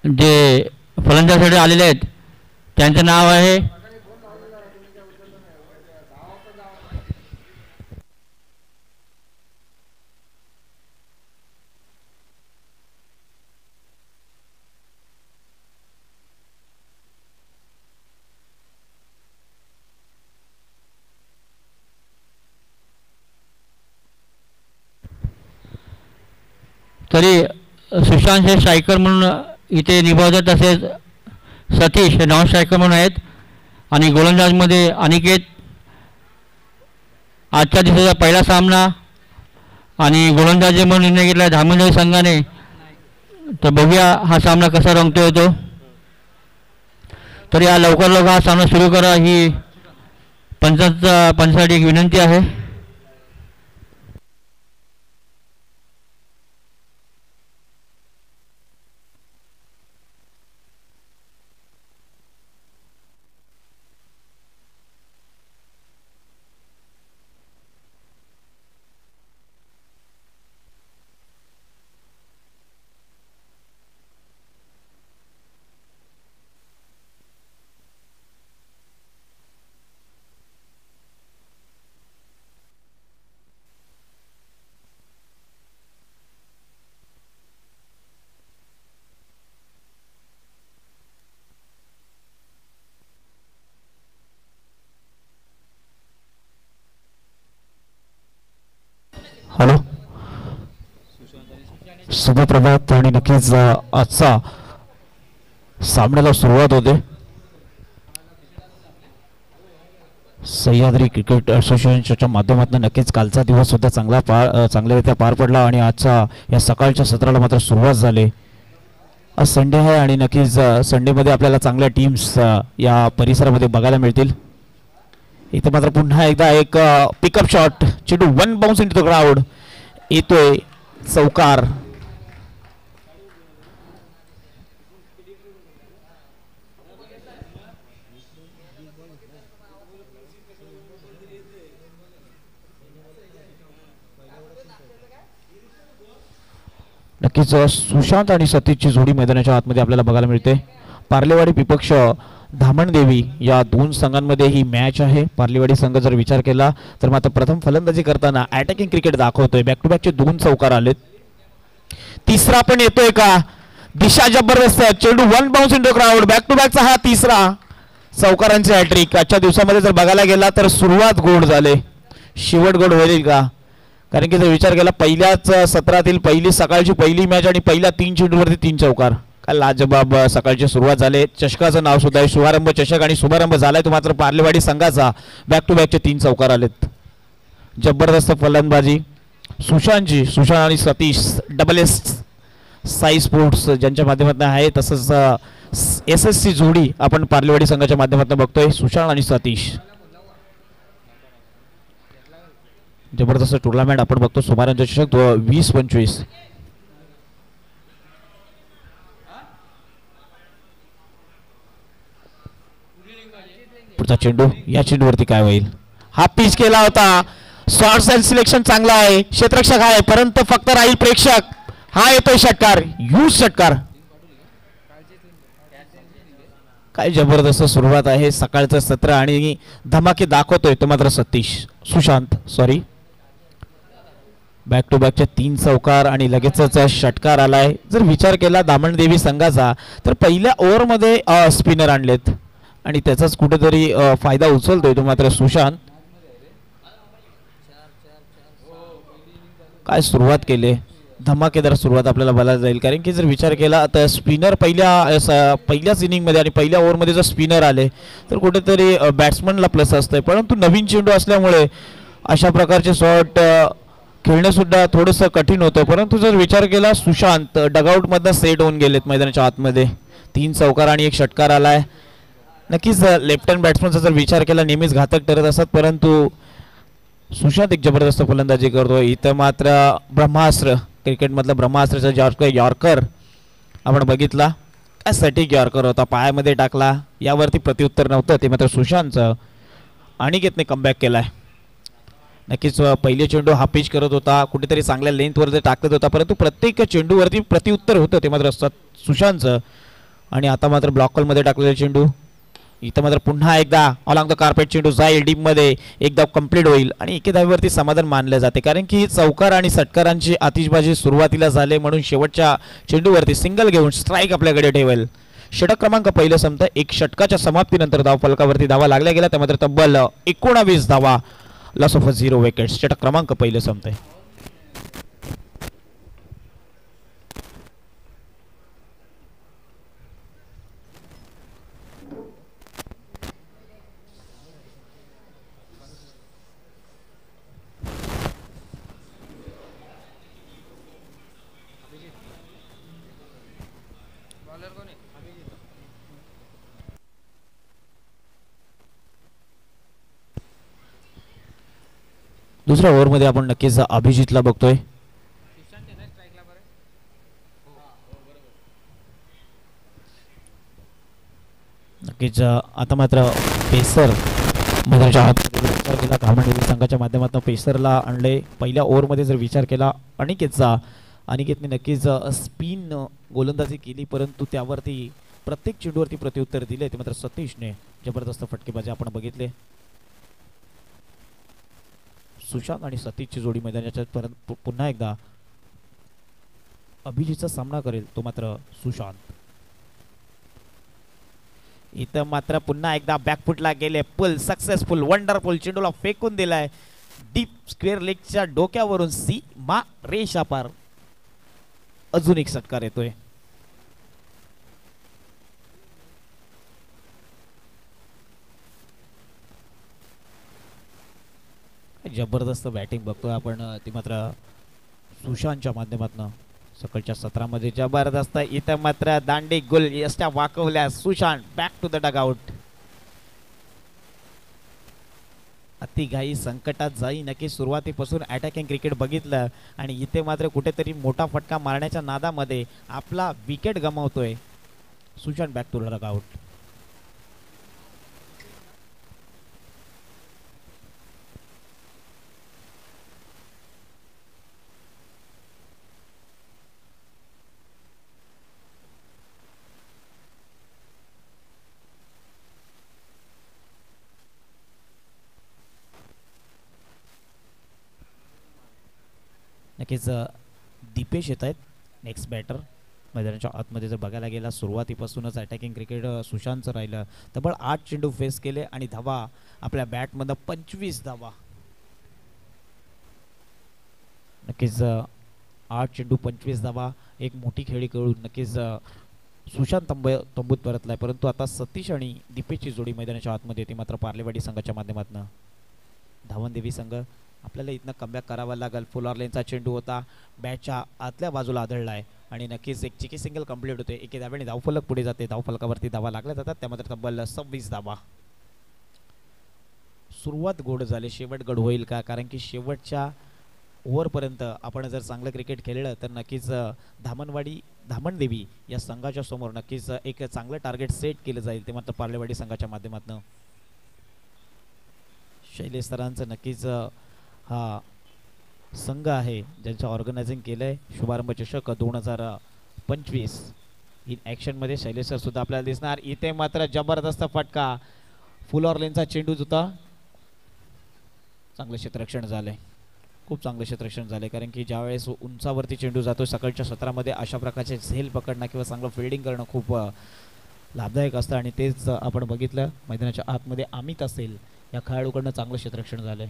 जे फलंदाजीसाठी आलेले आहेत त्यांचं नाव आहे तरी सुशांत हे स्ट्रायकर म्हणून इथे निभावतात. तसेच सतीश हे नॉन स्ट्रायकर म्हणून आहेत. आणि गोलंदाजमध्ये अनिकेत आजच्या दिवसाचा पहिला सामना आणि गोलंदाजी म्हणून निर्णय घेतला धामणदेवी संघाने. तर बघूया हा सामना कसा रंगतो येतो. तर या लवकर हा सामना सुरू करा ही पंचांसाठी एक विनंती आहे. हॅलो, शुभप्रभात. आणि नक्कीच आजचा सामन्याला सुरुवात होते. सह्याद्री क्रिकेट असोसिएशनच्या माध्यमातून नक्कीच कालचा दिवस सुद्धा चांगल्यारीत्या पार पडला आणि आजच्या या सकाळच्या सत्राला मात्र सुरुवात झाली. आज संडे आहे आणि नक्कीच संडेमध्ये आपल्याला चांगल्या टीम्स या परिसरामध्ये बघायला मिळतील. इथे मात्र पुन्हा एकदा एक पिकअप शॉट, चेंडू one bounce into the ground, येतोय चौकार. नक्कीच सुशांत आणि सतीशची जोडी मैदानाच्या आतमध्ये आपल्याला बघायला मिळते. पार्लेवाडी विपक्ष धामणदेवी या दोन संघांमध्ये ही मॅच आहे. पार्लेवाडी संघ जर विचार केला तर मात्र प्रथम फलंदाजी करताना अटॅकिंग क्रिकेट दाखवतोय. बॅक टू बॅकचे दोन चौकार आलेत. तिसरा पण येतोय का? दिशा जबरदस्त, चेंडू one bounce into ground. Back to बॅकचा हा तिसरा चौकारांचे हॅट्रिक. आजच्या दिवसामध्ये जर बघायला गेला तर सुरुवात गोड झाले, शेवट गोड होईल का? कारण की जर विचार केला पहिल्याच सत्रातील पहिली सकाळची पहिली मॅच आणि पहिल्या 3 चेंडूवरती 3 चौकार. काय लाजबाब सकाळची सुरुवात झाली. चषकाचं नाव सुद्धा आहे शुभारंभ चषक आणि शुभारंभ झालाय तो मात्र पार्लेवाडी संघाचा. बॅक टू बॅकचे 3 चौकार आलेत. जबरदस्त फलंदाजी सुशांतजी, सुशांत आणि Satish double S Sai sports ज्यांच्या माध्यमातून आहे. तसंच SSC जोडी आपण पार्लेवाडी संघाच्या माध्यमातून बघतोय. सुशांत आणि सतीश जबरदस्त टुर्नामेंट आपण बघतो. शुभारंभ चषक 20-25. पुढचा चेंडू, या चेंडूवरती काय होईल? हा पिच केला होता. शॉट्स अँड सिलेक्शन चांगला आहे, क्षेत्ररक्षक आहे, परंतु फक्त राहील प्रेक्षक. हा येतोय षटकार, यूज षटकार. काय जबरदस्त सुरुवात आहे सकाळचं सत्र आणि धमाके दाखवतोय तो मात्र सुशांत. बॅक टू बॅकचे 3 चौकार आणि लगेचच षटकार आलाय. जर विचार केला धामणदेवी संघाचा तर पहिल्या ओव्हरमध्ये स्पिनर आणलेत आणि त्याचाच कुठेतरी फायदा उचलतोय तो मात्र सुशांत. काय सुरुवात केली, धमाकेदार सुरुवात आपल्याला बघायला जाईल. कारण की जर विचार केला तर स्पिनर पहिल्याच इनिंगमध्ये आणि पहिल्या ओव्हरमध्ये जर स्पिनर आले तर कुठेतरी बॅट्समनला प्लस असतंय. परंतु नवीन चेंडू असल्यामुळे अशा प्रकारचे शॉट खेळणे सुद्धा थोडंसं कठीण होतं. परंतु जर विचार केला सुशांत डगआउटमधनं सेट होऊन गेलेत मैदानाच्या आतमध्ये. 3 चौकार आणि 1 षटकार आलाय. नक्कीच लेफ्ट हँड बॅट्समनचा जर विचार केला नेहमीच घातक ठरत असतात, परंतु सुशांत एक जबरदस्त फलंदाजी करतो. इथं मात्र ब्रह्मास्त्र, क्रिकेटमधलं ब्रह्मास्त्राचा यॉर्कर आपण बघितला. काय सटीक यॉर्कर होता, पायामध्ये टाकला, यावरती प्रत्युत्तर नव्हतं. ते मात्र सुशांतचं अनिकेतने कमबॅक केलाय. नक्कीच पहिले चेंडू हा पिच करत होता, कुठेतरी चांगल्या लेंथवर टाकत होता, परंतु प्रत्येक चेंडूवरती प्रत्युत्तर होतं ते मात्र सुशांतचं. आणि आता मात्र ब्लॉक कॉलमध्ये टाकलेला चेंडू. इथं मात्र पुन्हा एकदा ऑलॉंग द कार्पेट चेंडू जाईल डीपमध्ये, एकदा कंप्लीट होईल आणि एके धावेवरती समाधान मानले जाते, कारण की चौकार आणि षटकारांची आतिषबाजी सुरुवातीला झाले म्हणून शेवटच्या चेंडूवरती सिंगल घेऊन स्ट्राईक आपल्याकडे ठेवेल. षटक क्रमांक पहिलं संपतं. एक षटकाच्या समाप्तीनंतर धावफलकावरती धावा लागल्या गेल्या, त्यामध्ये तब्बल 19 धावा, लॉस ऑफ 0 विकेट्स. षटक क्रमांक पहिलं संपतंय. दुसऱ्या ओव्हरमध्ये आपण नक्कीच अभिजितला बघतोय. नक्कीच आता मात्र पेसर मैदानाच्या आत धावणे संघाच्या माध्यमातून पेसरला आणले. पहिल्या ओव्हरमध्ये जर विचार केला अनिकेतने नक्कीच स्पिन गोलंदाजी केली, परंतु त्यावरती प्रत्येक चेंडूवरती प्रत्युत्तर दिले. ते मात्र सतीशने जबरदस्त फटकेबाजी आपण बघितले. सुशांत आणि सतीशची जोडी मैदानाच्या पुन्हा एकदा अभिजितचा सामना करेल, तो मात्र सुशांत. इथं मात्र पुन्हा एकदा बॅकफुटला गेले, पुल सक्सेसफुल, वंडरफुल, चेंडूला फेकून दिलाय डीप स्क्वेअर लेगच्या डोक्यावरून सीमा रेषा पार. अजून एक षटकार येतोय. जबरदस्त बॅटिंग बघतोय आपण, ती मात्र सुशांतच्या माध्यमातून सकाळच्या सत्रामध्ये जबरदस्त. इथं मात्र दांडी गुल यष्ट्या वाकवल्या. Sushant back to the dugout. अतिघाई संकटात जाई, नक्की सुरुवातीपासून अटॅकिंग क्रिकेट बघितलं आणि इथे मात्र कुठेतरी मोठा फटका मारण्याच्या नादामध्ये आपला विकेट गमावतोय. Sushant back to the dugout. नक्कीच दीपेश येत आहेत नेक्स्ट बॅटर. मैदानाच्या आतमध्ये जर बघायला गेला सुरुवातीपासूनच अटॅकिंग क्रिकेट सुशांतचं राहिलं. तब्बल 8 चेंडू फेस केले आणि धावा आपल्या बॅटमध्ये 25 धावा. नक्कीच 8 चेंडू 25 धावा, एक मोठी खेळी करून नक्कीच सुशांत तंबूत परतलाय. परंतु आता सतीश आणि दीपेशची जोडी मैदानाच्या आतमध्ये येते मात्र पार्लेवाडी संघाच्या माध्यमातून. धावनदेवी संघ आपल्याला इथनं कमबॅक करावा लागेल. फुल ऑर्लेनचा चेंडू होता, बॅटच्या आतल्या बाजूला आदळलाय आणि नक्कीच एक चिकी सिंगल कंप्लीट होते. एके धावेने धावफलक पुढे जाते, धावफलकावरती धावा लागल्या जातात, त्यामध्ये तब्बल 26 धावा. सुरुवात गोड झाली, शेवट गड होईल का? कारण की शेवटच्या ओव्हरपर्यंत आपण जर चांगलं क्रिकेट खेळलं तर नक्कीच धामणदेवी या संघाच्या समोर नक्कीच एक चांगलं टार्गेट सेट केलं जाईल, ते मात्र पार्लेवाडी संघाच्या माध्यमातून. शैलेश सरांचं नक्कीच हा संघ आहे ज्यांचं ऑर्गनायझिंग केलंय शुभारंभ चषक 2025 इन ॲक्शनमध्ये शैलेश सर सुद्धा आपल्याला दिसणार. इथे मात्र जबरदस्त फटका, फुल ऑर्लेनचा चेंडू होता. चांगलं क्षेत्ररक्षण झालंय, खूप चांगलं क्षेत्ररक्षण झाले, कारण की ज्यावेळेस उंचावरती चेंडू जातो सकाळच्या सत्रामध्ये अशा प्रकारचे झेल पकडणं किंवा चांगलं फिल्डिंग करणं खूप लाभदायक असतं आणि तेच आपण बघितलं. मैदानाच्या आतमध्ये अमित असेल या खेळाडूकडनं चांगलं क्षेत्ररक्षण झालंय.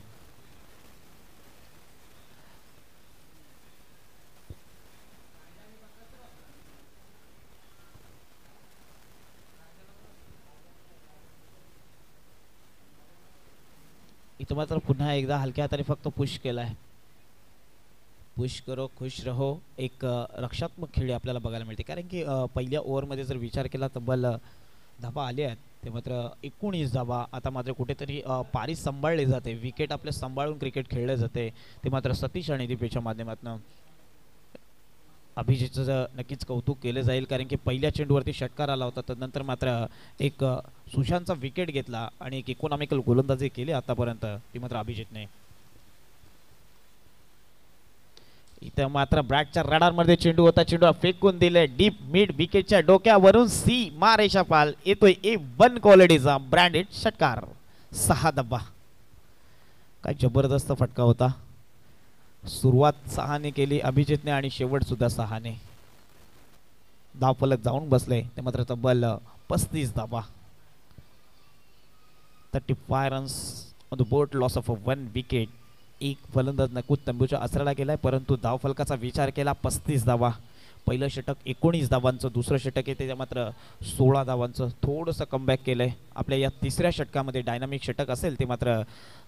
इथं मात्र पुन्हा एकदा हलक्या हाताने फक्त पुश केलाय. पुश करो खुश रहो, एक रक्षात्मक खेळी आपल्याला बघायला मिळते, कारण की पहिल्या ओव्हरमध्ये जर विचार केला तब्बल धावा आले आहेत, ते मात्र 19 धावा. आता मात्र कुठेतरी पारी सांभाळले जाते, विकेट आपले सांभाळून क्रिकेट खेळले जाते, ते मात्र सतीश आणि दीपेशच्या माध्यमातून. अभिजितचं नक्कीच कौतुक केलं जाईल, कारण की पहिल्या चेंडूवरती षटकार आला होता, तदनंतर मात्र एक सुशांतचा विकेट घेतला आणि एक इकॉनॉमिकल गोलंदाजी केली आतापर्यंत, ती मात्र अभिजितने. इथं मात्र ब्रॅटच्या रडारमध्ये चेंडू होता, चेंडू फेकून दिले डीप मिड विकेटच्या डोक्यावरून सी मारेशा पाल येतोय A1 क्वालिटीचा ब्रँडेड षटकार. 6 धावा. काय जबरदस्त फटका होता. सुरुवात 6ने केली अभिजितने आणि शेवट सुद्धा 6ने. धावफलक जाऊन बसले ते मात्र तब्बल 35 धावा. 35 runs on the board, loss of 1 wicket. एक फलंदाज नकुत तंबूच्या आसराला गेलाय, परंतु धावफलकाचा विचार केला 35 धावा. पहिलं षटक 19 धावांचं, दुसरं षटक आहे ते मात्र 16 धावांचं. थोडंसं कमबॅक केलंय आपल्या या तिसऱ्या षटकामध्ये. डायनामिक षटक असेल ते मात्र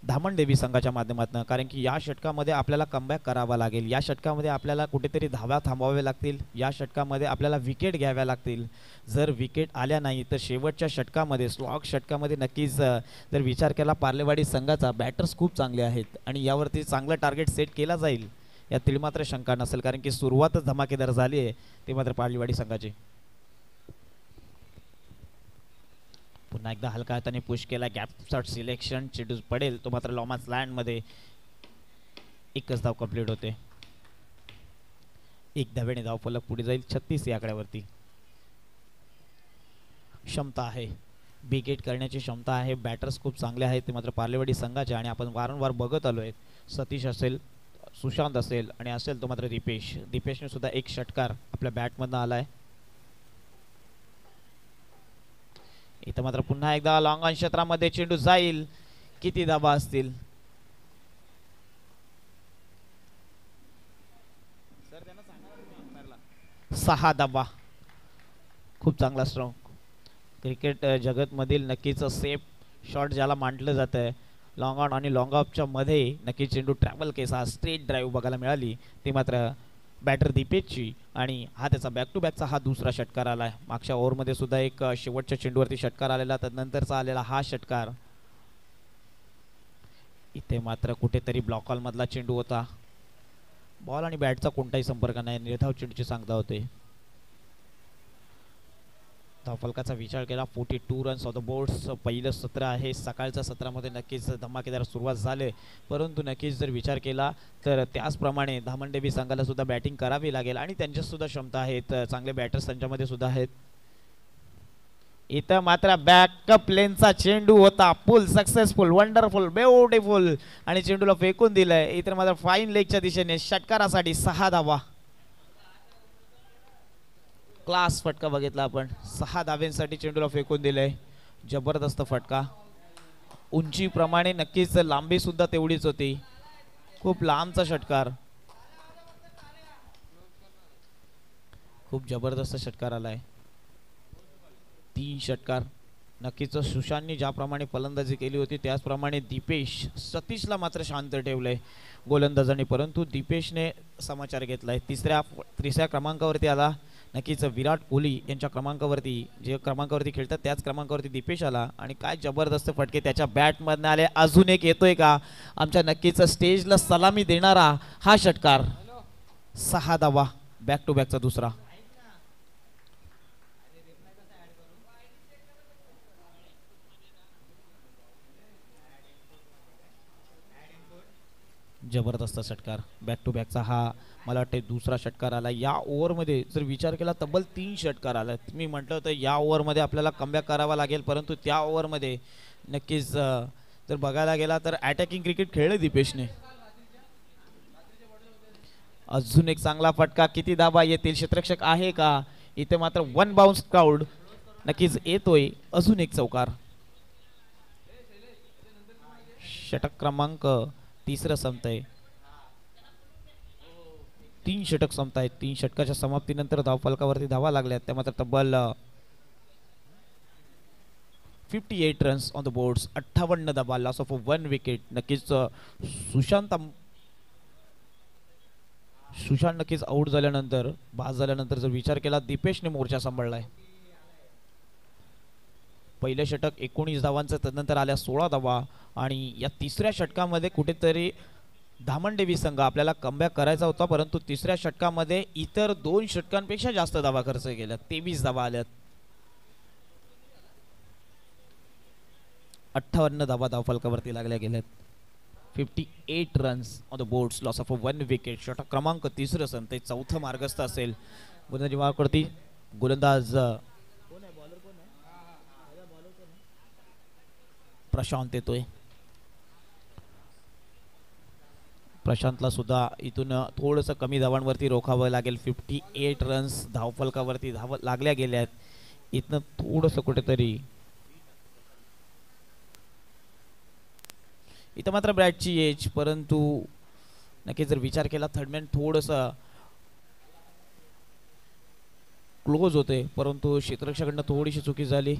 धामणदेवी संघाच्या माध्यमातून, कारण की या षटकामध्ये आपल्याला कमबॅक करावा लागेल. या षटकामध्ये आपल्याला कुठेतरी धावा थांबवाव्या लागतील. या षटकामध्ये आपल्याला विकेट घ्याव्या लागतील. जर विकेट आल्या नाही तर शेवटच्या षटकामध्ये, स्लॉग षटकामध्ये नक्कीच जर विचार केला पार्लेवाडी संघाचा बॅटर्स खूप चांगले आहेत आणि यावरती चांगलं टार्गेट सेट केला जाईल यातील मात्र शंका नसेल, कारण की सुरुवातच धमाकेदार झाली आहे ते मात्र पार्लेवाडी संघाची. पुन्हा एकदा हलका हाताने पुश केला, गॅप शॉट सिलेक्शन, चेंडू पडेल तो मात्र लॉमास लँड मध्ये. एकच धाव कंप्लीट होते. एक धावेने धावफलक पुढे जाईल 36 या आकड्यावरती. क्षमता आहे, बिगेट करण्याची क्षमता आहे. बॅटर्स खूप चांगले आहेत ते मात्र पार्लेवाडी संघाचे आणि आपण वारंवार बघत आलोय. सतीश असेल, सुशांत असेल आणि असेल तो मात्र दीपेश. दीपेशने सुद्धा एक षटकार आपल्या बॅटमधनं आलाय. इथं मात्र पुन्हा एकदा लॉंग ऑन क्षेत्रामध्ये चेंडू जाईल. किती धावा असतील? 6 धावा. खूप चांगला स्ट्रोक. क्रिकेट जगतमधील नक्कीच सेफ शॉट ज्याला मांडलं जात आहे, लॉंग ऑन आणि लॉंग ऑफच्या मध्ये नक्कीच चेंडू ट्रॅव्हल केसा स्ट्रेट ड्राईव्ह बघायला मिळाली ते मात्र बॅटर दीपेशची. आणि हा त्याचा बॅक टू बॅकचा हा दुसरा षटकार आला आहे. मागच्या ओव्हरमध्ये सुद्धा एक शेवटच्या चेंडूवरती षटकार आलेला, त्यानंतरचा आलेला हा षटकार. इथे मात्र कुठेतरी ब्लॉक हॉल मधला चेंडू होता. बॉल आणि बॅटचा कोणताही संपर्क नाही, निर्धाव चेंडूची सांगता होते. धावफलकाचा विचार केला 42 रन्स ऑन द बोर्ड्स. पहिलं सत्र आहे. सकाळच्या सत्रामध्ये नक्कीच धमाकेदार सुरुवात झाली, परंतु नक्कीच जर विचार केला तर त्याचप्रमाणे धामणदेवी संघाला सुद्धा बॅटिंग करावी लागेल आणि त्यांच्या सुद्धा क्षमता आहेत. चांगले बॅटर्स त्यांच्यामध्ये सुद्धा आहेत. इथं मात्र बॅकअप लेनचा चेंडू होता. फुल सक्सेसफुल, वंडरफुल, ब्युटिफुल आणि चेंडूला फेकून दिलंय. इथं मात्र फाईन लेगच्या दिशेने षटकारासाठी 6 धावा. क्लास फटका बघितला आपण. 6 धाव्यांसाठी चेंडूला फेकून दिलंय. जबरदस्त फटका. उंचीप्रमाणे नक्कीच लांबी सुद्धा तेवढीच होती. खूप लांबचा षटकार. खूप जबरदस्त षटकार आलाय. 3 षटकार. नक्कीच सुशांतनी ज्याप्रमाणे फलंदाजी केली होती त्याचप्रमाणे दीपेश, सतीशला मात्र शांत ठेवलंय गोलंदाजांनी, परंतु दीपेशने समाचार घेतलाय. तिसऱ्या क्रमांकावरती आला. नक्कीच विराट कोहली यांच्या क्रमांकावरती, जे क्रमांकावरती खेळतात त्याच क्रमांकावरती दीपेश आला आणि काय जबरदस्त फटके त्याच्या बॅटमधनं आले. अजून एक येतोय का आमच्या नक्कीच स्टेजला सलामी देणारा हा षटकार. 6 धावा. बॅक टू बॅकचा दुसरा. जबरदस्त षटकार. बॅक टू बॅकचा हा मला वाटते दुसरा षटकार आला. या ओव्हरमध्ये जर विचार केला तब्बल 3 षटकार आला. मी म्हटलं होतं या ओव्हरमध्ये आपल्याला कमबॅक करावा लागेल, परंतु त्या ओव्हरमध्ये नक्कीच जर बघायला गेला तर अटॅकिंग क्रिकेट खेळले दीपेशने. अजून एक चांगला फटका. किती धावा येतील? क्षेत्ररक्षक आहे का? इथे मात्र 1 बाउन्स क्राउड नक्कीच येतोय. अजून एक चौकार. षटक क्रमांक 3 संपतंय. 3 षटक संपतायत. 3 षटकाच्या समाप्तीनंतर धावफलकावरती धावा लागल्यात त्या मात्र तब्बल 58 रन्स ऑन द बोर्ड्स. 58 धावा, लॉस ऑफ 1 विकेट. नक्कीच सुशांत नक्कीच आऊट झाल्यानंतर, बाद झाल्यानंतर जर विचार केला दीपेशने मोर्चा सांभाळलाय. पहिलं षटक 19 धावांचं, त्यानंतर आल्या 16 धावा आणि या तिसऱ्या षटकामध्ये कुठेतरी धामणदेवी संघ आपल्याला कमबॅक करायचा होता, परंतु तिसऱ्या षटकामध्ये इतर 2 षटकांपेक्षा जास्त धावा खर्च केल्या. 23 धावा आल्यात. 58 धावा धावफलकावरती लागल्या गेल्यात. 58 runs on the boards, loss of 1 wicket. षटक क्रमांक 3 ते चौथं मार्गस्थ असेल. गोलंदाजी विभागावरती गोलंदाज प्रशांत येतोय. प्रशांतला सुद्धा इथून थोडंसं कमी धावांवरती रोखावं लागेल. 58 रन्स धावफलकावरती धाव लागल्या गेल्या आहेत. इथनं थोडंसं कुठेतरी इथं मात्र ब्रॅटची एज, परंतु नक्की जर विचार केला थर्डमॅन थोडंसं क्लोज होते, परंतु क्षेत्ररक्षकाकडनं थोडीशी चुकी झाली.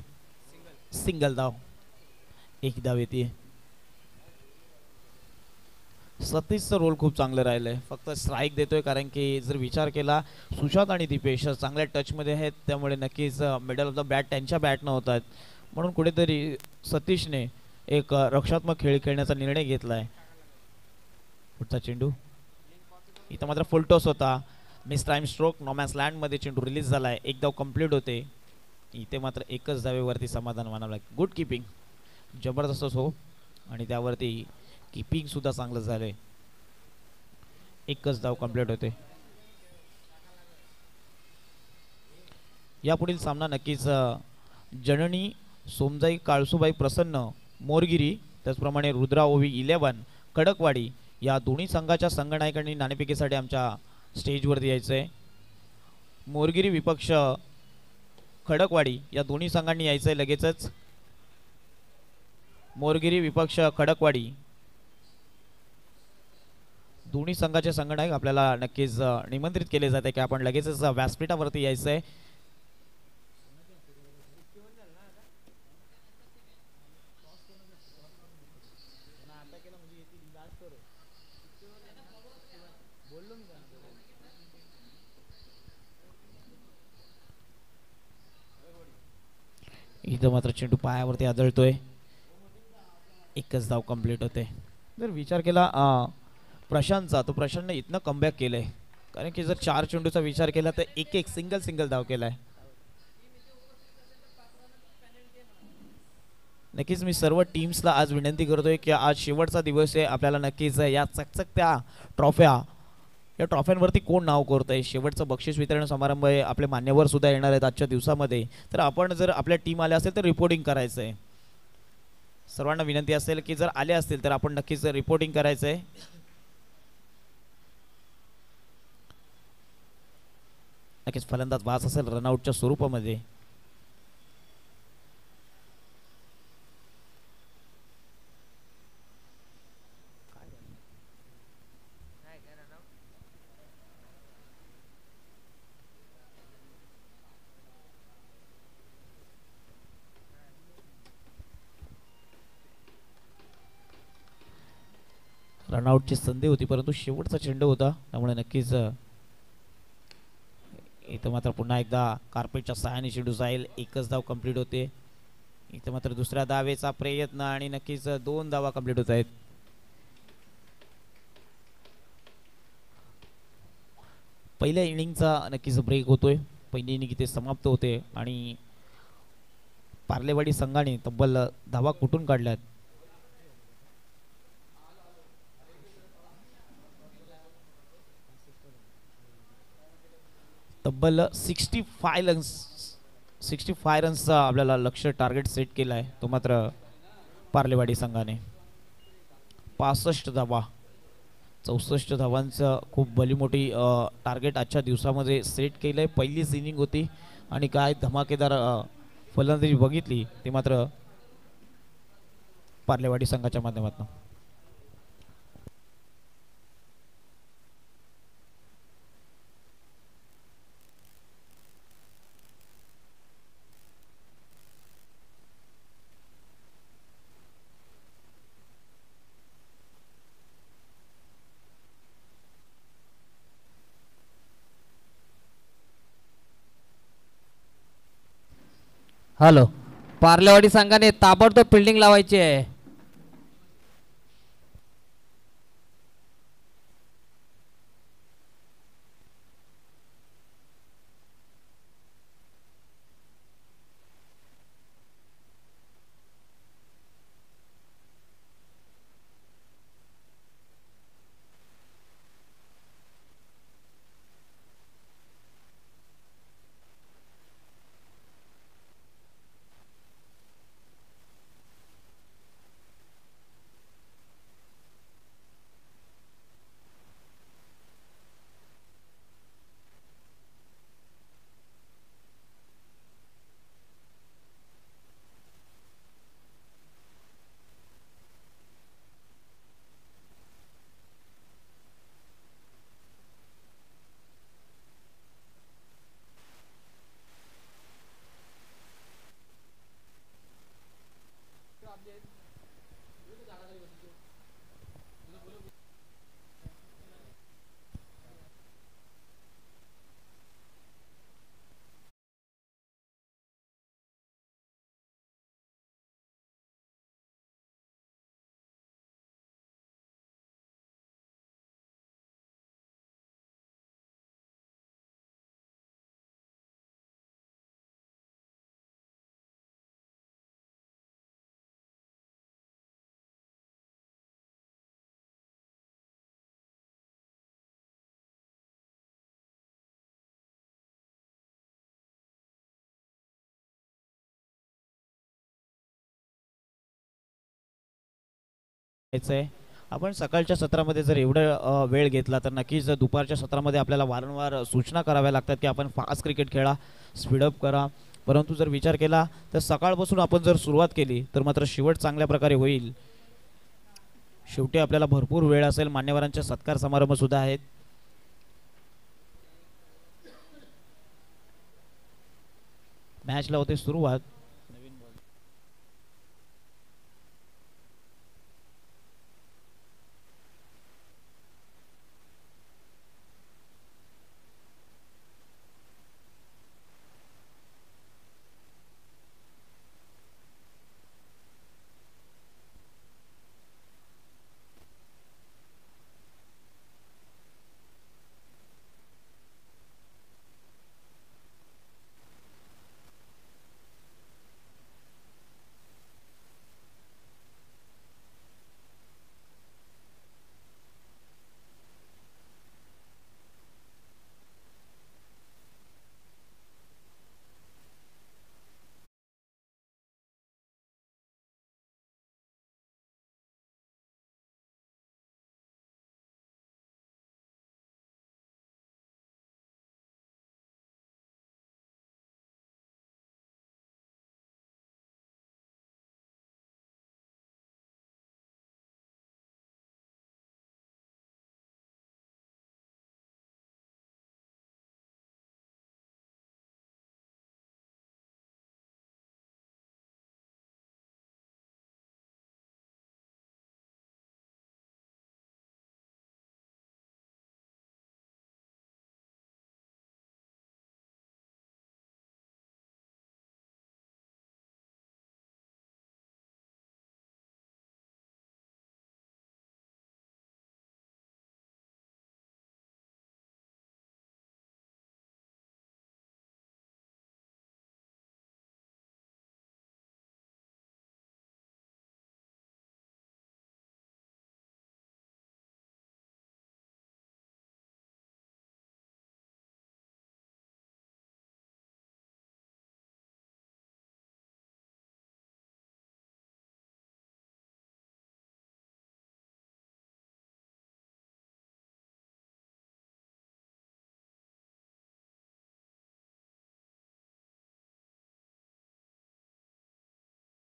सिंगल धाव, एक धाव येते. सतीशचं रोल खूप चांगलं राहिलंय, फक्त स्ट्राईक देतोय कारण की जर विचार केला सुशांत आणि दीपेश चांगल्या टचमध्ये आहेत, त्यामुळे नक्कीच मिडल ऑफ द बॅट त्यांच्या बॅटनं होत आहेत. म्हणून कुठेतरी सतीशने एक रक्षात्मक खेळ खेळण्याचा निर्णय घेतलाय. पुढचा चेंडू इथं मात्र फुल टॉस होता. मिस टाइम स्ट्रोक, नॉमॅन्स लँडमध्ये चेंडू रिलीज झालाय. एक धाव कंप्लीट होते. इथे मात्र एकच धावेवरती समाधान मानावं लागेल. गुड किपिंग, जबरदस्तच हो, आणि त्यावरती किपिंग सुद्धा चांगलं झालंय. एकच धाव कंप्लीट होते. यापुढील सामना नक्कीच जननी सोमजाई काळसुबाई प्रसन्न मोरगिरी, त्याचप्रमाणे रुद्रा ओवी 11 खडकवाडी या दोन्ही संघाच्या संघनायकांनी नाणेफेकीसाठी आमच्या स्टेजवरती यायचं आहे. मोरगिरी विपक्ष खडकवाडी या दोन्ही संघांनी यायचं आहे लगेचच. मोरगिरी विपक्ष खडकवाडी दोन्ही संघाचे संघनायक आपल्याला नक्कीच निमंत्रित केले जाते की आपण लगेचच व्यासपीठावरती यायचं आहे. इथं मात्र चेंडू पायावरती आदळतोय. एकच धाव कंप्लीट होते. जर विचार केला प्रशांतचा, तो प्रशांतने इथनं कमबॅक केलंय, कारण की जर 4 चेंडूचा विचार केला तर एक सिंगल धाव केलाय. नक्कीच मी सर्व टीम्सला आज विनंती करतोय की आज शेवटचा दिवस आहे. आपल्याला नक्कीच या चकचकत्या ट्रॉफ्या, या ट्रॉफ्यांवरती कोण नाव करतंय, शेवटचं बक्षीस वितरण समारंभ आहे. आपले मान्यवर सुद्धा येणार आहेत आजच्या दिवसामध्ये, तर आपण जर आपल्या टीम आल्या असेल तर रिपोर्टिंग करायचं आहे. सर्वांना विनंती असेल की जर आले असतील तर आपण नक्कीच रिपोर्टिंग करायचं आहे. नक्कीच फलंदाज वास असेल रनआउटच्या स्वरूपामध्ये. रनआउटची संधी होती, परंतु शेवटचा चेंडू होता, त्यामुळे नक्कीच इथं मात्र पुन्हा एकदा कार्पेटच्या सहाय्याने चेंडू जाईल. एकच धाव कंप्लीट होते. इथं मात्र दुसऱ्या धावेचा प्रयत्न आणि नक्कीच 2 धावा कंप्लीट होत आहेत. पहिल्या इनिंगचा नक्कीच ब्रेक होतोय. पहिली इनिंग इथे समाप्त होते आणि पार्लेवाडी संघाने तब्बल धावा कुठून काढल्यात. तब्बल 65 रन्सचा आपल्याला लक्ष्य टार्गेट सेट केला आहे. तो मात्र पार्लेवाडी संघाने 65 धावा, 64 धावांचं खूप भली मोठी टार्गेट आजच्या दिवसामध्ये सेट केलं आहे. पहिलीच इनिंग होती आणि काय धमाकेदार फलंदाजी बघितली ते मात्र पार्लेवाडी संघाच्या माध्यमातून. हॅलो, पार्लेवाडी संघाने ताबडतोब फिल्डिंग लावायची आहे. आहे. आपण सकाळच्या सत्रामध्ये जर एवढं वेळ घेतला तर नक्कीच दुपारच्या सत्रामध्ये आपल्याला वारंवार सूचना कराव्या लागतात की आपण फास्ट क्रिकेट खेळा, स्पीडअप करा. परंतु जर विचार केला तर सकाळपासून आपण जर सुरुवात केली तर मात्र शेवट चांगल्या प्रकारे होईल. शेवटी आपल्याला भरपूर वेळ असेल, मान्यवरांचे सत्कार समारंभ सुद्धा आहेत. मॅचला होते सुरुवात.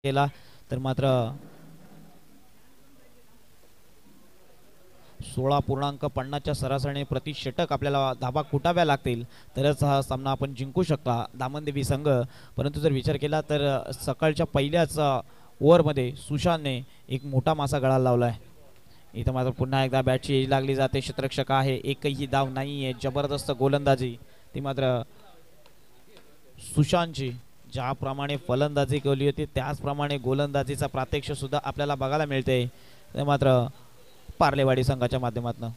केला तर मात्र 16.50च्या सरासरीने प्रति षटक आपल्याला धाबा कुटाव्या लागतील तरच हा सामना आपण जिंकू शकता दामनदेवी संघ. परंतु जर विचार केला तर सकाळच्या पहिल्याच ओव्हरमध्ये सुशांतने एक मोठा मासा गळाला लावला आहे. इथं मात्र पुन्हा एकदा बॅटची एज लागली जाते. क्षेत्ररक्षक आहे, एकही धाव नाही आहे. जबरदस्त गोलंदाजी ती मात्र सुशांतची. ज्याप्रमाणे फलंदाजी केली होती त्याचप्रमाणे गोलंदाजीचा प्रात्यक्ष सुद्धा आपल्याला बघायला मिळते. ते मात्र पार्लेवाडी संघाच्या माध्यमातून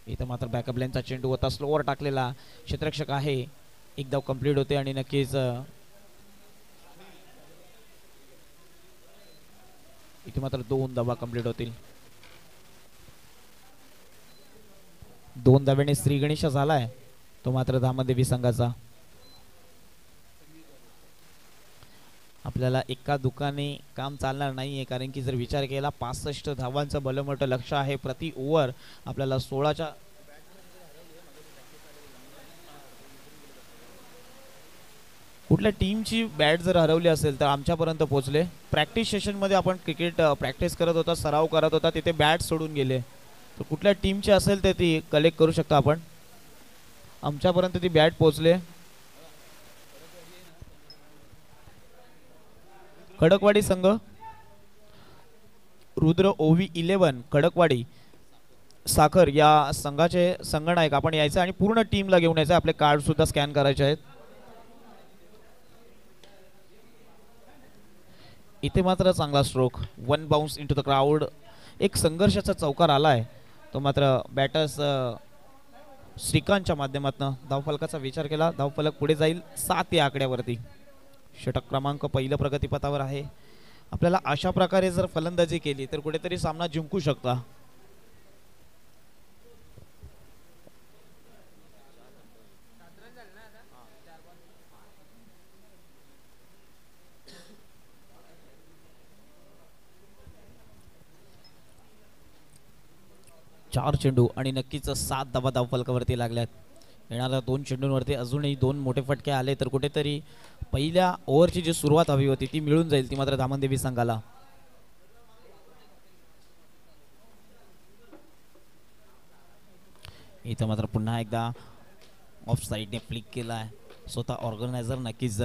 इथं मात्र बॅकअप लाईनचा चेंडू होता, स्लोवर टाकलेला. क्षेत्ररक्षक आहे, एक धाव कंप्लीट होते आणि नक्कीच इथे मात्र 2 धावा कंप्लीट होतील. 2 धाव्याने श्री गणेश झालाय तो मात्र धामदेवी संघाचा. आपल्याला एका दुकाने काम चालणार नाहीये, कारण की जर विचार केला 65 धावांचं बलमोठं लक्ष आहे प्रति ओव्हर. आपल्याला 16च्या कुठल्या टीमची बॅट जर हरवली असेल तर आमच्यापर्यंत पोहोचले. प्रॅक्टिस सेशनमध्ये आपण क्रिकेट प्रॅक्टिस करत होता, सराव करत होता, तिथे बॅट सोडून गेले. तर कुठल्या टीमची असेल तर ती कलेक्ट करू शकता आपण. आमच्यापर्यंत ती बॅट पोहोचले. खडकवाडी संघ, रुद्र ओव्ही 11 खडकवाडी साखर या संघाचे संघनायक आपण यायचं आणि पूर्ण टीमला घेऊन यायचं. आपले कार्ड सुद्धा स्कॅन करायचे आहेत. इथे मात्र चांगला stroke, 1 bounce into the crowd. एक संघर्षाचा चौकार आलाय तो मात्र बॅटर्स श्रीकांतच्या माध्यमातून. धावफलकाचा विचार केला, धावफलक पुढे जाईल 7 या आकड्यावरती. षटक क्रमांक पहिलं प्रगतीपथावर आहे. आपल्याला अशा प्रकारे जर फलंदाजी केली तर कुठेतरी सामना जिंकू शकता. 4 चेंडू आणि नक्कीच 7 धावा धावफलकावरती लागल्यात. येणाऱ्या 2 चेंडूंवरती अजूनही 2 मोठे फटके आले तर कुठेतरी पहिल्या ओव्हरची जी सुरुवात हवी होती ती मिळून जाईल, ती मात्र धामणदेवी संघाला. इथं मात्र पुन्हा एकदा ऑफ साईडने फ्लिक केला आहे. स्वतः ऑर्गनायझर नक्कीच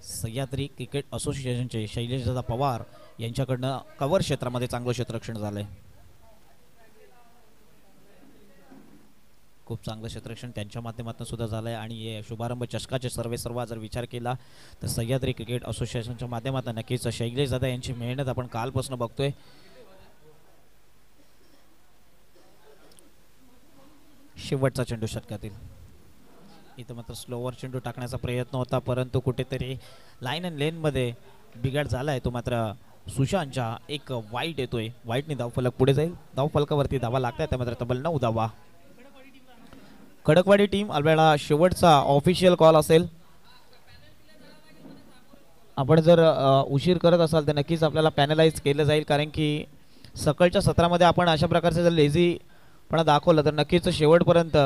सह्याद्री क्रिकेट असोसिएशनचे शैलेशदादा पवार यांच्याकडनं कव्हर क्षेत्रामध्ये चांगलं क्षेत्ररक्षण झालंय. खूप चांगलं क्षेत्ररक्षण त्यांच्या माध्यमातून सुद्धा झालंय आणि हे शुभारंभ चषकाचे सर्वेसर्वा जर विचार केला तर सह्याद्री क्रिकेट असोसिएशनच्या माध्यमातून नक्कीच शैलेशदादा यांची मेहनत आपण कालपासून बघतोय. शेवटचा चेंडू षटकातील. इथं मात्र स्लोवर चेंडू टाकण्याचा प्रयत्न होता परंतु कुठेतरी लाईन अँड लेनमध्ये बिघाड झाला आहे. तो मात्र सुशांतच्या एक वाईट येतोय. वाईटने धावफलक पुढे जाईल. धावफलकावरती धावा लागतात त्या मात्र तब्बल 9 धावा. खडकवाडी टीम आपल्याला शेवटचा ऑफिशियल कॉल असेल. आपण जर उशीर करत असाल तर नक्कीच आपल्याला पॅनलाइज केलं जाईल कारण की सकाळच्या सत्रामध्ये आपण अशा प्रकारचे जर लेझीपणा दाखवलं तर नक्कीच शेवटपर्यंत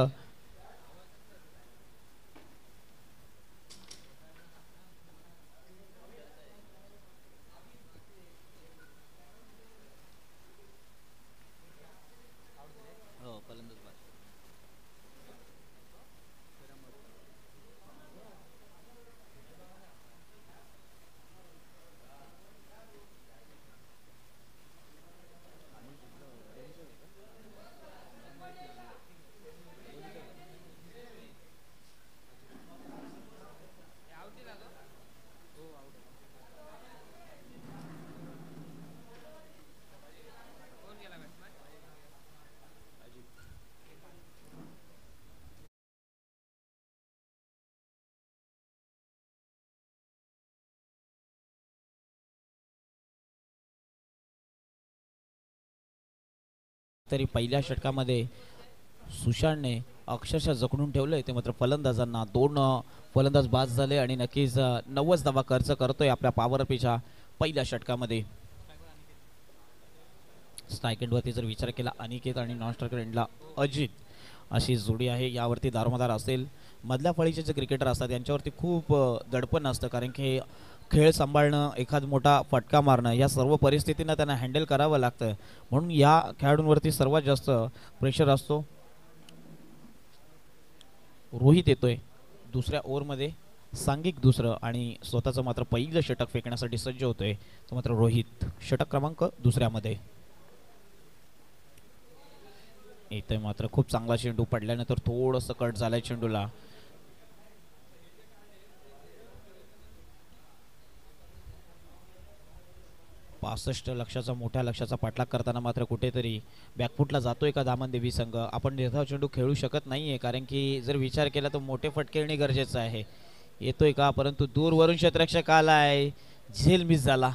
तरी पहिल्या षटकामध्ये सुशांतने अक्षरशः जखडून ठेवलंय. ते मात्र फलंदाजांना 2 फलंदाज बाद झाले आणि नक्कीच 90 धावा खर्च करतोय आपल्या पॉवर पिचच्या पहिल्या षटकामध्ये. स्ट्राईक एंडवरती जर विचार केला अनिकेत आणि नॉन स्ट्रायकर एंडला अजित अशी जोडी आहे. यावरती दारोमदार असेल. मधल्या फळीचे जे क्रिकेटर असतात यांच्यावरती खूप दडपण असतं कारण की खेळ सांभाळणं, एखाद मोठा फटका मारणं या सर्व परिस्थितींना त्यांना हँडल करावं लागतं. म्हणून या खेळाडूंवरती सर्वात जास्त प्रेशर असतो. रोहित येतोय दुसऱ्या ओव्हरमध्ये. सांघिक दुसरं आणि स्वतःचं मात्र पहिलं षटक फेकण्यासाठी सज्ज होतोय. तो मात्र रोहित षटक क्रमांक दुसऱ्यामध्ये. इथे मात्र खूप चांगला चेंडू पडल्यानंतर थोडंसं कट झालंय चेंडूला. पासष्ट लक्षाचा मोठ्या लक्षाचा पाठलाग करताना मात्र कुठेतरी बॅकफुटला जातोय का धामणदेवी संघ. आपण निर्धाव चेंडू खेळू शकत नाहीये कारण की जर विचार केला तर मोठे फटके येणे गरजेचं आहे. येतोय का परंतु दूरवरून क्षेत्ररक्षक आलाय. झेल मिस झाला.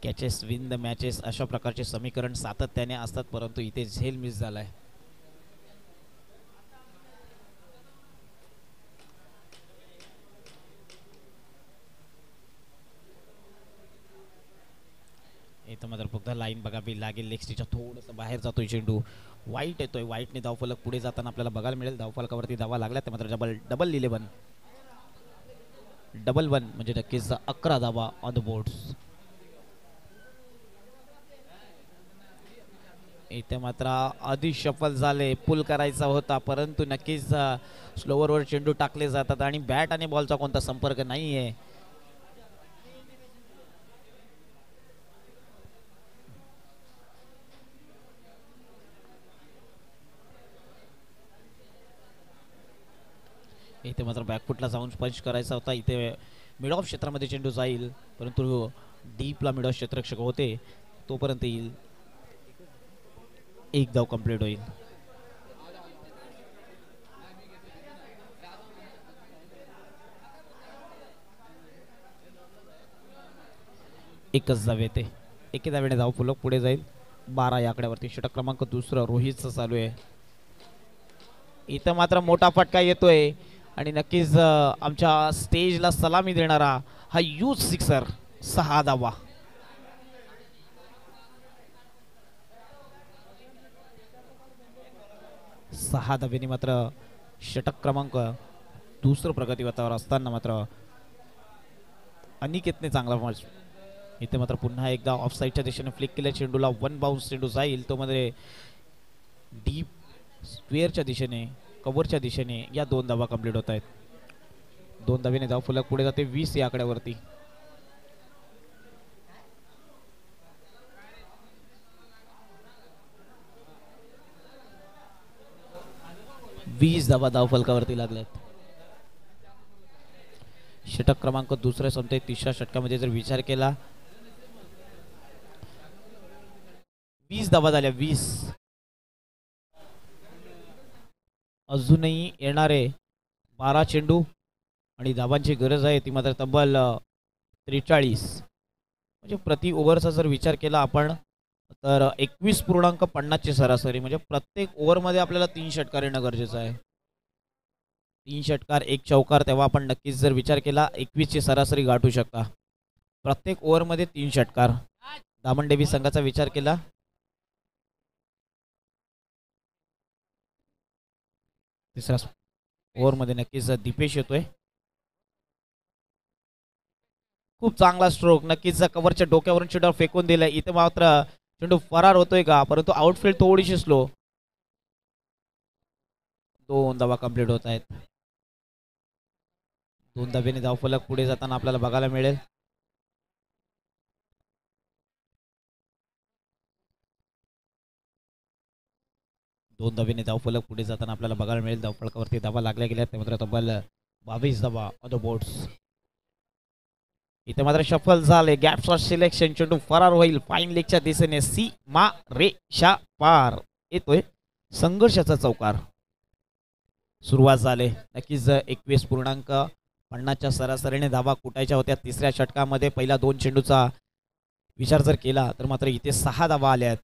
कॅचेस विन द मॅचेस अशा प्रकारचे समीकरण सातत्याने असतात परंतु इथे झेल मिस झालाय. इथं मात्र फक्त लाईन बघावी लागेल. लेग स्टिचच्या थोडंसं बाहेर जातोय चेंडू. वाईट येतोय. वाईटने धावफलक पुढे जाताना आपल्याला बघायला मिळेल. धावफलकावरती धावा लागल्या ते मात्र डबल 11 डबल 1 म्हणजे नक्कीच 11 धावा ऑन द बोर्ड्स. इथे मात्र आधी शफल झाले. पुल करायचा होता परंतु नक्कीच स्लोवरवर चेंडू टाकले जातात आणि बॅट आणि बॉलचा कोणता संपर्क नाही आहे. इथे मात्र बॅकफुटला जाऊन पंच करायचा होता. इथे मिड ऑफ क्षेत्रामध्ये चेंडू जाईल परंतु डीपला मिड ऑफ क्षेत्ररक्षक होते तोपर्यंत येईल. एक धाव कंप्लीट होईल. एकच धाव येते. एके धावेने धाव फुलक पुढे जाईल. 12 या आकड्यावरती. षटक क्रमांक दुसरं रोहितचं चालू आहे. इथं मात्र मोठा फटका येतोय आणि नक्कीच आमच्या स्टेजला सलामी देणारा हा यूज सिक्सर. 6 धावा. 6 धाब्यांनी मात्र षटक क्रमांक दुसरं प्रगतीपथावर असताना मात्र अनिकेतने चांगला मॅच इथे मात्र पुन्हा एकदा ऑफ साईडच्या दिशेने फ्लिक केल्या चेंडूला वन बाउन्स चेंडू जाईल तो मध्ये डीप स्क्वेअरच्या दिशेने कव्हरच्या दिशेने या 2 धावा कंप्लीट होत आहेत. 2 धावेने धाव फलक पुढे जाते 20 या आकड्यावरती. धावा धाव फलकावरती लागल्यात. षटक क्रमांक दुसऱ्या संपते. तिसऱ्या षटकामध्ये जर विचार केला 20 धावा झाल्या. 20 अजूनही येणारे 12 चेंडू आणि धावांची गरज आहे ती मात्र तब्बल 43. म्हणजे प्रति ओव्हरचा जर विचार केला आपण तर 21.50 ची सरासरी. म्हणजे प्रत्येक ओव्हरमध्ये आपल्याला 3 षटकार येणं गरजेचं आहे. 3 षटकार 1 चौकार तेव्हा आपण नक्कीच जर विचार केला 21 ची सरासरी गाठू शकता. प्रत्येक ओव्हरमध्ये 3 षटकार. दामनडेवी संघाचा विचार केला तिसऱ्या ओव्हरमध्ये नक्कीच दीपेश येतोय. खूप चांगला स्ट्रोक. नक्कीच कव्हरच्या डोक्यावरून चेंडू फेकून दिलाय. इथे मात्र चेंडू फरार होतोय का परंतु आउटफील्ड थोडीशी स्लो. 2 धावा कंप्लीट होत आहेत. 2 धावेने धावफलक पुढे जाताना आपल्याला बघायला मिळेल. दोन धावेने धावफलक पुढे जाताना आपल्याला बघायला मिळेल. धावफलकावरती धावा लागल्या गेल्या ते मात्र तब्बल 22 धावा ऑन द बोर्ड्स. इथे मात्र शफल झाले. Gap shot selection. चेंडू फरार होईल फाईन लेगच्या दिशेने. सीमा रेषा पार येतोय. संघर्षाचा चौकार. सुरुवात झाले. नक्कीच 21.50 सरासरीने धावा कुटायच्या होत्या तिसऱ्या षटकामध्ये. पहिल्या 2 चेंडूचा विचार जर केला तर मात्र इथे 6 धावा आल्यात.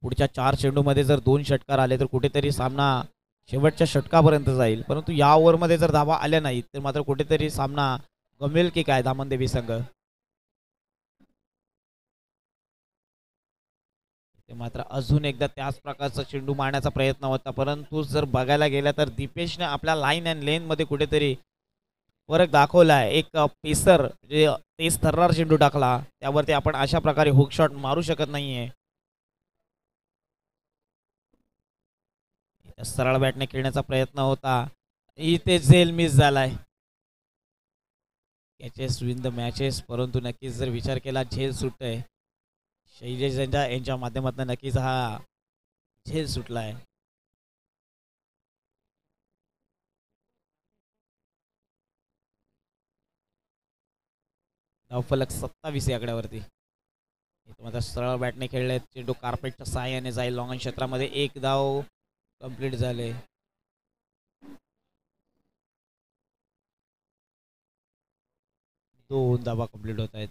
पुढच्या 4 चेंडूमध्ये जर 2 षटकार आले तर कुठेतरी सामना शेवटच्या षटकापर्यंत जाईल. परंतु या ओव्हरमध्ये जर धावा आल्या नाहीत तर मात्र कुठेतरी सामना गमेल की काय दामनदेवी संघ. ते मात्र अजून एकदा त्याच प्रकारचा चेंडू मारण्याचा प्रयत्न होता परंतु जर बघायला गेला तर दीपेशने आपल्या लाईन अँड लेन मध्ये कुठेतरी फरक दाखवला आहे. एक पेसर जे तेज थर्रार चेंडू टाकला त्यावरती आपण अशा प्रकारे हुक शॉट मारू शकत नाहीये. सरळ बॅटने खेळण्याचा प्रयत्न होता. इथे झेल मिस झालाय. कॅचेस विन द मॅचेस परंतु नक्कीच जर विचार केला झेल सुटतंय. शैलेश यांच्या माध्यमातून नक्कीच हा झेल सुटलाय. धावफलक 27 या आकड्यावरती. मात्र सरळ बॅटने खेळले. चेंडू कार्पेटच्या सहाय्याने जाईल लॉंग क्षेत्रामध्ये. 1 धाव कंप्लीट झाले. दोन धावा कंप्लीट होत आहेत.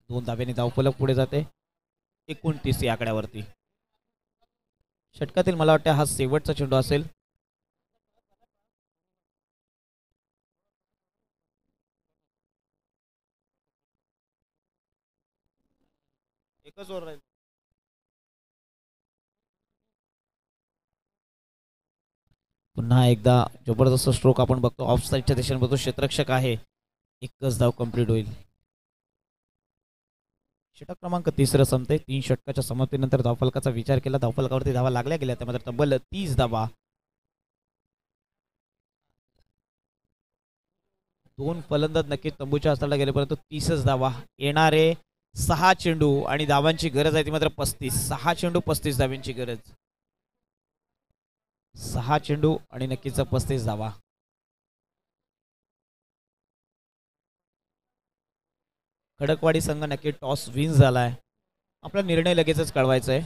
2 धाव्याने धावफलक पुढे जाते 29 या आकड्यावरती. षटकातील मला वाटतं हा शेवटचा चेंडू असेल. एकच ओव्हर राहील. पुन्हा एकदा जबरदस्त स्ट्रोक आपण बघतो. ऑफ साईडच्या दिशेने बघतो. क्षेत्ररक्षक आहे. एकच धाव कंप्लीट होईल. षटक क्रमांक 3 संपते. 3 षटकाच्या समाप्तीनंतर धावफलकाचा विचार केला. धावफलकावरती धावा लागल्या गेल्या त्यामध्ये तब्बल 30 धावा. 2 फलंदाज नक्कीच तंबूच्या हाताला गेले परंतु 30च धावा. येणारे 6 चेंडू आणि धावांची गरज आहे ती मात्र 35. 6 चेंडू 35 धावांची गरज. 6 चेंडू आणि नक्कीच 35 धावा. खडकवाडी संघ नक्की टॉस विन झालाय. आपला निर्णय लगेचच कळवायचा आहे.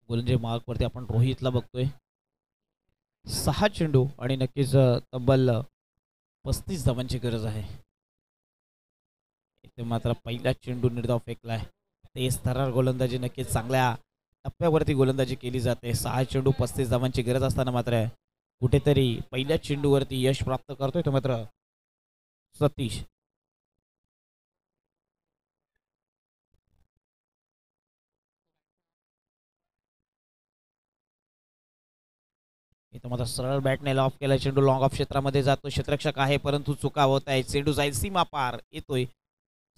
गोलंदाजी मार्कवरती आपण रोहितला बघतोय. 6 चेंडू आणि नक्कीच तब्बल 35 धावांची गरज आहे. इथे मात्र पहिला चेंडू निर्धाव फेकलाय. तेज थरार गोलंदाजी नक्कीच चांगल्या टप्प्यावरती गोलंदाजी केली जाते. 6 चेंडू 35 धावांची गरज असताना मात्र कुठेतरी पहिल्या चेंडूवरती यश प्राप्त करतोय तो मात्र सतीश. इथं मात्र सरळ बॅटने ऑफ केला. चेंडू लॉंग ऑफ क्षेत्रामध्ये जातो. क्षेत्ररक्षक आहे परंतु चुका होत आहे. चेंडू जाईल सीमा पार. येतोय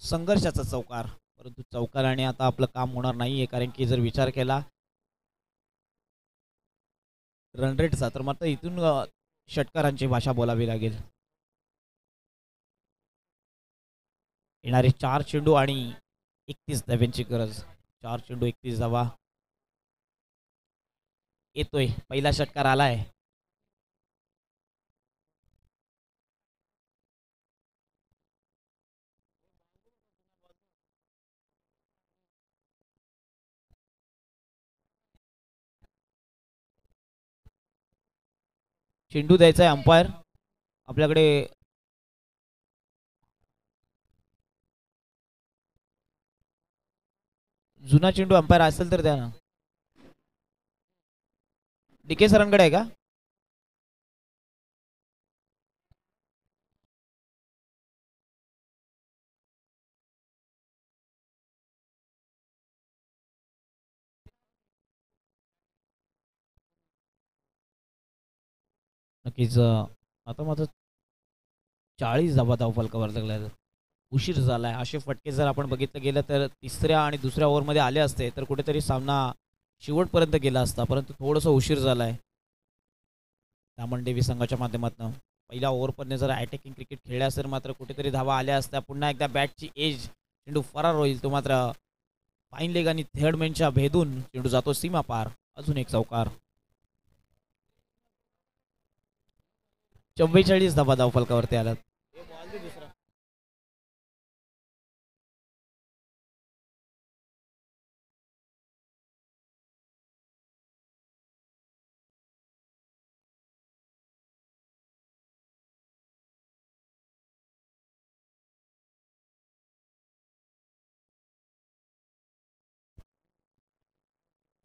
संघर्षाचा चौकार, परंतु चौकाराने आता आपलं काम होणार नाहीये. कारण की जर विचार केला रन रेटचा तर मात्र इथून षटकारांची भाषा बोलावी लागेल. येणारे 4 चेंडू आणि 31 धावांची गरज. 4 चेंडू 31 धावा. येतोय पहिला षटकार आलाय. चेंडू द्यायचा आहे अंपायर. आपल्याकडे जुना चेंडू अंपायर असेल तर द्या ना. डीके सरांकडे आहे का? नक्कीच आता मात्र 40 धावा धावफलकावर लागल्या. उशीर झालाय. असे फटके जर आपण बघितलं गेलं तर तिसऱ्या आणि दुसऱ्या ओव्हरमध्ये आले असते तर कुठेतरी सामना शेवटपर्यंत गेला असता, परंतु थोडंसं उशीर झालाय. दामण देवी संघाच्या माध्यमातून पहिल्या ओव्हरपर्यंत जर अटॅकिंग क्रिकेट खेळले असेल मात्र कुठेतरी धावा आल्या असत्या. पुन्हा एकदा बॅटची एज चेंडू फरार होईल. तो मात्र फाईन लेग आणि थर्ड मॅनच्या भेदून चेंडू जातो सीमा पार. अजून एक चौकार. 44 धावा धावफलकावरती आल्यात.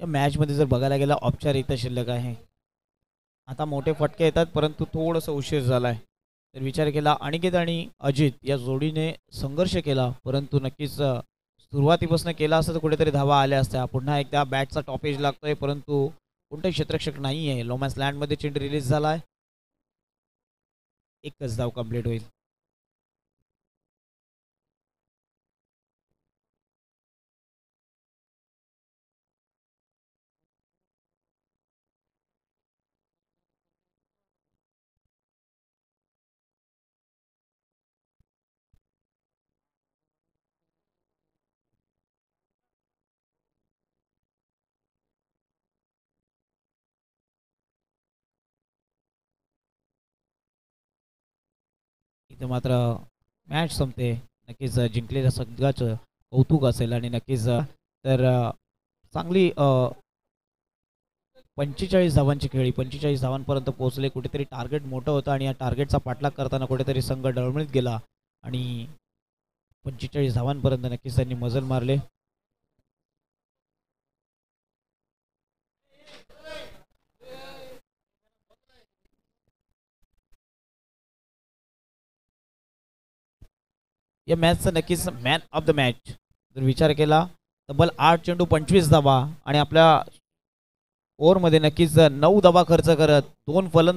या मॅचमध्ये जर बघायला गेला औपचारिकता शिल्लक आहे. आता मोठे फटके येतात परंतु थोडंसं उशीर झालाय. तर विचार केला अनिकेत आणि अजित या जोडीने संघर्ष केला, परंतु नक्कीच सुरुवातीपासून केला असता तर कुठेतरी धावा आल्या असत्या. पुन्हा एकदा बॅटचा टॉपेज लागतोय परंतु कोणताही क्षेत्ररक्षक नाही आहे. लोमॅन्स लँडमध्ये चेंडू रिलीज झालाय. एकच धाव कंप्लीट होईल. इथे मात्र मॅच संपते. नक्कीच जिंकलेल्या संघाचं कौतुक असेल आणि नक्कीच तर चांगली 45 धावांची खेळी. 45 धावांपर्यंत पोहोचले. कुठेतरी टार्गेट मोठं होतं आणि या टार्गेटचा पाठलाग करताना कुठेतरी संघ डळमळीत गेला आणि 45 धावांपर्यंत नक्कीच त्यांनी मजल मारले. या मॅचचा नक्कीच मॅन ऑफ द मॅच जर विचार केला तब्बल 8 चेंडू 25 धावा आणि आपल्या ओव्हरमध्ये नक्कीच 9 धावा खर्च करत 2 फलंदाज